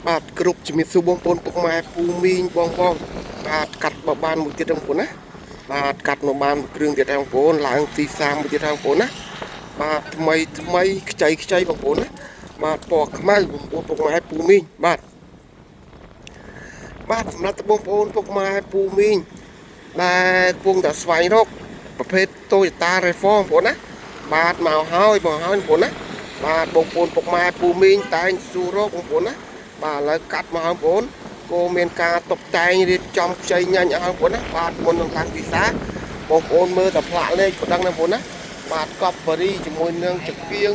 បាទគ្រប់ជំរាបសួរបងប្អូនពុកម៉ែពូមីងបងបាទកាត់មកបានមួយទៀតបងប្អូនណាបាទកាត់មកបានគ្រឿងទៀតបងប្អូនឡើងទី30មួយទៀតបងប្អូនណាបាទថ្មីខ្ចីបងប្អូនណាបាទពណ៌ខ្មៅបងប្អូនពុកម៉ែពូមីងបាទសម្រាប់បងប្អូនពុកម៉ែពូមីងដែលកំពុងតែស្វែងរកប្រភេទ Toyota RAV4 បងប្អូនណាបាទមកហើយបងប្អូនណាបាទបងប្អូនពុកម៉ែពូមីងតែងសួររកបងប្អូនណាបាទឥឡូវកាត់មកបងប្អូនក៏មានការតុបតែងរៀបចំខ្ចីញ៉ាញ់ឲ្យបងប្អូនណាបាទមុននឹងឡើងពិសាបងប្អូនមើលតែផ្លាកលេខក៏ដឹងដែរបងប្អូនណាបាទកប់បារីជាមួយនឹងចង្គៀង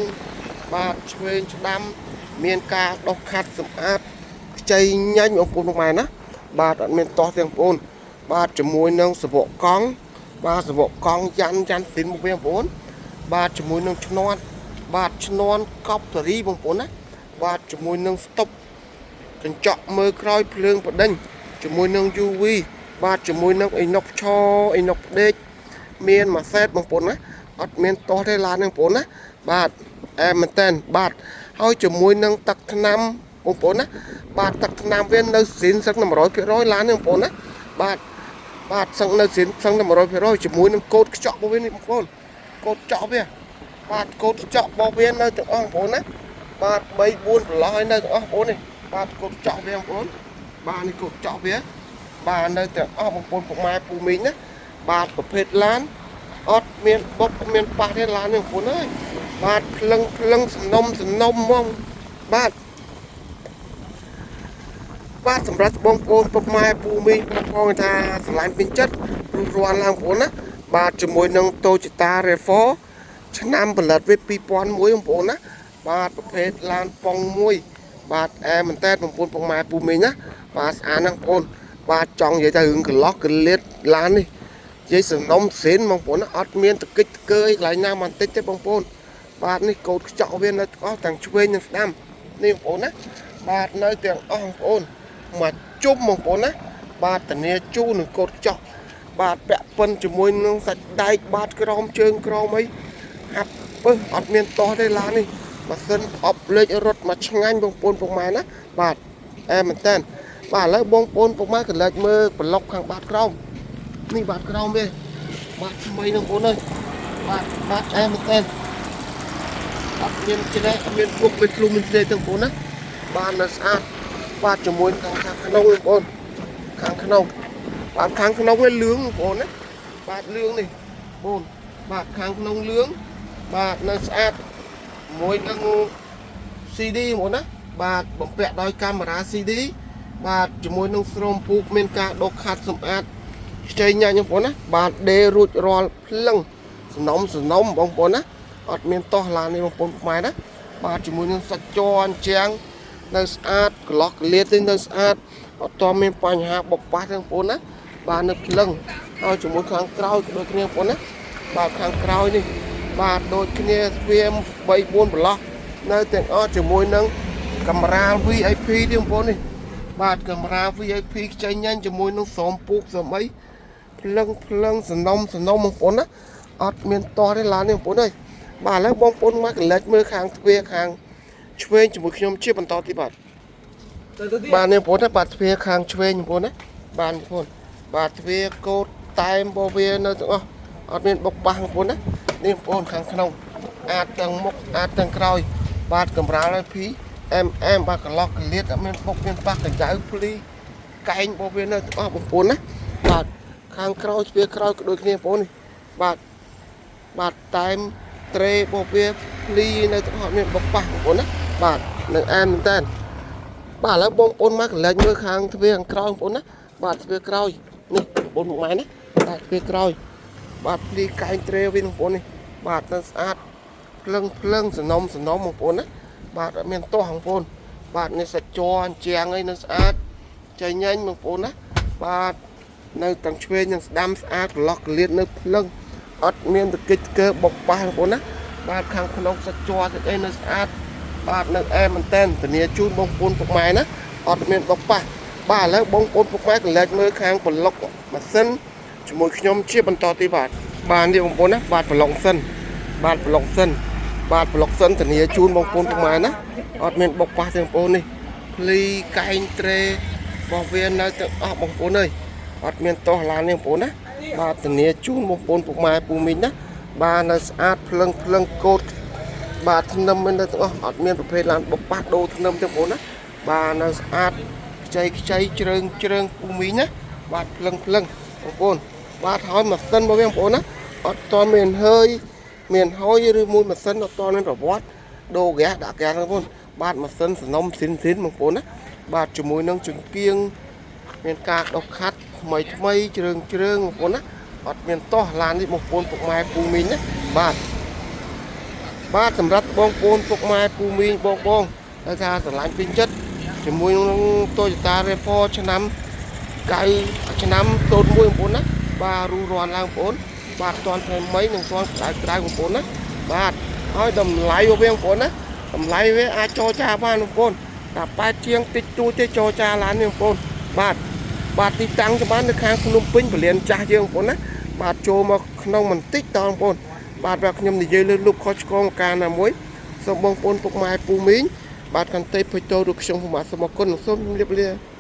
បាទឆ្វេងស្ដាំមានការដោះខាត់សម្អាតខ្ចីញ៉ាញ់បងប្អូនពុកម៉ែណាបាទអត់មានតោះទេបងប្អូនបាទជាមួយនឹងសវកកង់បាទសវកកង់យ៉ាន់ស៊ីនមកវិញបងប្អូនបាទជាមួយនឹងឈ្នាត់បាទឈ្នាន់កប់តារីបងប្អូនណាបាទជាមួយនឹងស្តុបកញ្ចក់មើលក្រោយភ្លើងបដិញជាមួយនឹង UV បាទជាមួយនឹងអ៊ីណុកឆអ៊ីណុកដេកមានមួយសេតបងប្អូនណាអត់មានតោះទេឡានបងប្អូនណាបាទអែមែនតែនបាទហើយជាមួយនឹងទឹកថ្នាំបងប្អូនណាបាទទឹកថ្នាំវានៅស៊ីនសឹក100%ឡានបងប្អូនណាបាទសឹងនៅស៊ីនសឹង100%ជាមួយនឹងកូដខ្ចក់របស់វានេះបងប្អូនកូដខ្ចក់វាបាទកូដខ្ចក់របស់វានៅទាំងអស់បងប្អូនណាបាទ3 4ប្រឡោះឲ្យនៅទាំងអស់បងប្អូននេះបាទកូដខ្ចក់វាបងប្អូនបាទនេះកូដខ្ចក់វាបាទនៅទាំងអស់បងប្អូនពុកម៉ែពូមីងណាបាទប្រភេទឡានអត់មានបុកមានប៉ះទេឡាននេះបងប្អូនអើយបាទភ្លឹងសំណុំហ្មងបាទសម្រាប់បងប្អូនពុកម៉ែពូមីងបងថាស្រឡាញ់ពេញចិត្តរួចរាល់ឡើងបងប្អូនណាបាទជាមួយនឹង Toyota RAV4 ឆ្នាំផលិតវា2001បងប្អូនណាបាទប្រភេទឡានប៉ុងមួយបាទអែមែនតើបងប្អូនពុកម៉ែពូមីងណាបាទស្អាតណាស់បងប្អូនបាទចង់និយាយថារឿងកន្លោះកលៀតឡាននេះនិយាយសំណុំសេនបងប្អូនណាអត់មានតកិច្ចតកើកន្លែងណាបន្តិចទេបងប្អូនបាទនេះកូដខ្ចក់វានៅអស់ទាំងឆ្វេងនិងស្ដាំនេះបងប្អូនណាបាទនៅទាំងអស់បងប្អូនមកជុំបងប្អូនណាបាទធានាជូននឹងកូដខ្ចក់បាទពាក់ពិនជាមួយនឹងសាច់ដែកបាទក្រោមជើងក្រោមអីហាប់ពឹសអត់មានតោះទេឡាននេះបើសិនអប់លេខរត់មកឆ្ងាញ់បងប្អូនពុកម៉ែណាបាទអែមែនតើបាទឥឡូវបងប្អូនពុកម៉ែកន្លែងមើលប្លុកខាងបាតក្រោមនេះបាតក្រោមវាបាទថ្មីបងប្អូនអើយបាទអែមែនតើអត់មានច្រេះអត់មានពុកមានធ្លុំមានស្ទេទាំងបងប្អូនណាបាទនៅស្អាតបាទជាមួយខាងក្នុងបងប្អូនខាងក្នុងបាទខាងក្នុងវាលឿងបងប្អូនណាបាទលឿងនេះបងប្អូនបាទខាងក្នុងលឿងបាទនៅស្អាតមួយនឹង CD ហ្មងណាបាទបំពាក់ដោយកាមេរ៉ា CD បាទជាមួយនឹងស្រោមពូកមានការដុសខាត់សម្អាតខ្ចីញ៉ាញ់បងប្អូនណាបាទដេរួចរាល់ភ្លឹងសំណុំបងប្អូនណាអត់មានតោះឡាននេះបងប្អូនខ្មែរណាបាទជាមួយនឹងសាច់ជ័រអញ្ចាំងនៅស្អាតកន្លោះកលៀតនៅស្អាតអត់តមានបញ្ហាបបាស់ទេបងប្អូនណាបាទនៅភ្លឹងហើយជាមួយខាងក្រោយដូចគ្នាបងប្អូនណាបាទខាងក្រោយនេះបាទដូចគ្នាស្វាម3 4ប្រឡោះនៅទាំងអស់ជាមួយនឹងកាមេរ៉ា VIP ទេបងប្អូននេះបាទកាមេរ៉ា VIP ខ្ចីញ៉ាញ់ជាមួយនឹងស្រោមពូកស្រោមអីភ្លឹងសំណុំបងប្អូនណាអត់មានតោះទេឡាននេះបងប្អូនអើយបាទឥឡូវបងប្អូនមកកន្លែងមើលខាងទ្វារខាងឆ្វេងជាមួយខ្ញុំជាបន្តទៀតបាទនេះបងប្អូនណាបាទទ្វារខាងឆ្វេងបងប្អូនណាបាទបងប្អូនបាទទ្វារកូដតែមរបស់វានៅទាំងអស់អត់មានបុកបាសបងប្អូនណានេះបងប្អូនខាងក្នុងអាចទាំងមុខអាចទាំងក្រោយបាទកម្រាលឲ្យភីបាទកន្លោះកលៀតអត់មានបុកមានប៉ះកញ្ចៅភ្លីកែងរបស់វានៅទាំងអស់បងប្អូនណាបាទខាងក្រោយទ្វារក្រោយក៏ដូចគ្នាបងប្អូននេះបាទតែមត្រេរបស់វាភ្លីនៅទាំងអស់មានបុកប៉ះបងប្អូនណាបាទនឹងអានមែនតើបាទឥឡូវបងប្អូនមកកន្លែងមើលខាងទ្វារខាងក្រោយបងប្អូនណាបាទទ្វារក្រោយនេះបងប្អូនមកម៉ែណាបាទទ្វារក្រោយបាទភ្លីកែងត្រេវិញបងប្អូននេះបាទនៅស្អាតភ្លឹងសំណុំបងប្អូនណាបាទអត់មានតោះបងប្អូនបាទនេះសាច់ជ័រអញ្ចាំងអីនៅស្អាតចៃញ៉ាញ់បងប្អូនណាបាទនៅទាំងឆ្វេងនិងស្ដាំស្អាតកន្លោះកលៀតនៅភ្លឹងអត់មានតកិច្ចតកើបុកប៉ះបងប្អូនណាបាទខាងក្នុងសាច់ជ័រស្អីនៅស្អាតបាទនៅអែមែនតែនធានាជូនបងប្អូនពុកម៉ែណាអត់មានបុកប៉ះបាទឥឡូវបងប្អូនពុកម៉ែកន្លែងមើលខាងប្លុកម៉ាស៊ីនជាមួយខ្ញុំជាបន្តទៀតបាទនេះបងប្អូនណាបាទប្លុកសិនបាទប្លុកសិនធានាជូនបងប្អូនពុកម៉ែណាអត់មានបុកប៉ះទេបងប្អូននេះ ភ្លីកែងត្រេរបស់វានៅទាំងអស់បងប្អូនអើយអត់មានតោះឡានទេបងប្អូនណាបាទធានាជូនបងប្អូនពុកម៉ែពូមីងណាបាទនៅស្អាតភ្លឹងកូតបាទធ្នឹមនៅទាំងអស់អត់មានប្រភេទឡានបុកប៉ះដូរធ្នឹមទេបងប្អូនណាបាទនៅស្អាតខ្ចីជ្រើងពូមីងណាបាទភ្លឹងបងប្អូនបាទហើយម៉ាស៊ីនរបស់វាបងប្អូនណាអត់តមានមានហើយឬមួយម៉ាស៊ីនអត់តមានប្រវត្តិដូរហ្គាសដាក់ហ្គាសបងប្អូនបាទម៉ាស៊ីនសំណុំស៊ីនបងប្អូនណាបាទជាមួយនឹងជង្គៀងមានការដុសខាត់ថ្មីជ្រើងបងប្អូនណាអត់មានតោះឡាននេះបងប្អូនពុកម៉ែពូមីងណាបាទសម្រាប់បងប្អូនពុកម៉ែពូមីងបងដែលថាស្រឡាញ់ពេញចិត្តជាមួយនឹង Toyota RAV4 ឆ្នាំឆ្នាំ01បងប្អូនណាបាទរੂរាន់ឡើងបងប្អូនបាទតាន់ថ្ងៃមីនឹងតាន់ក្រៅបងប្អូនណាបាទហើយតម្លៃរបស់វាបងប្អូនណាតម្លៃវាអាចចរចាបានបងប្អូនតែប៉ែតជាងតិចតួចទេចរចាឡាននេះបងប្អូនបាទទីតាំងសម្បាននៅខាងភ្នំពេញពលានចាស់យើងបងប្អូនណាបាទចូលមកក្នុងបន្តិចតបងប្អូនបាទខ្ញុំនិយាយលើលុបខុសឆ្គងការណាមួយសូមបងប្អូនពុកម៉ែពូមីងបាទកាន់តែភ័យតោឬខ្ញុំសូមអរគុណសូមជម្រាបលា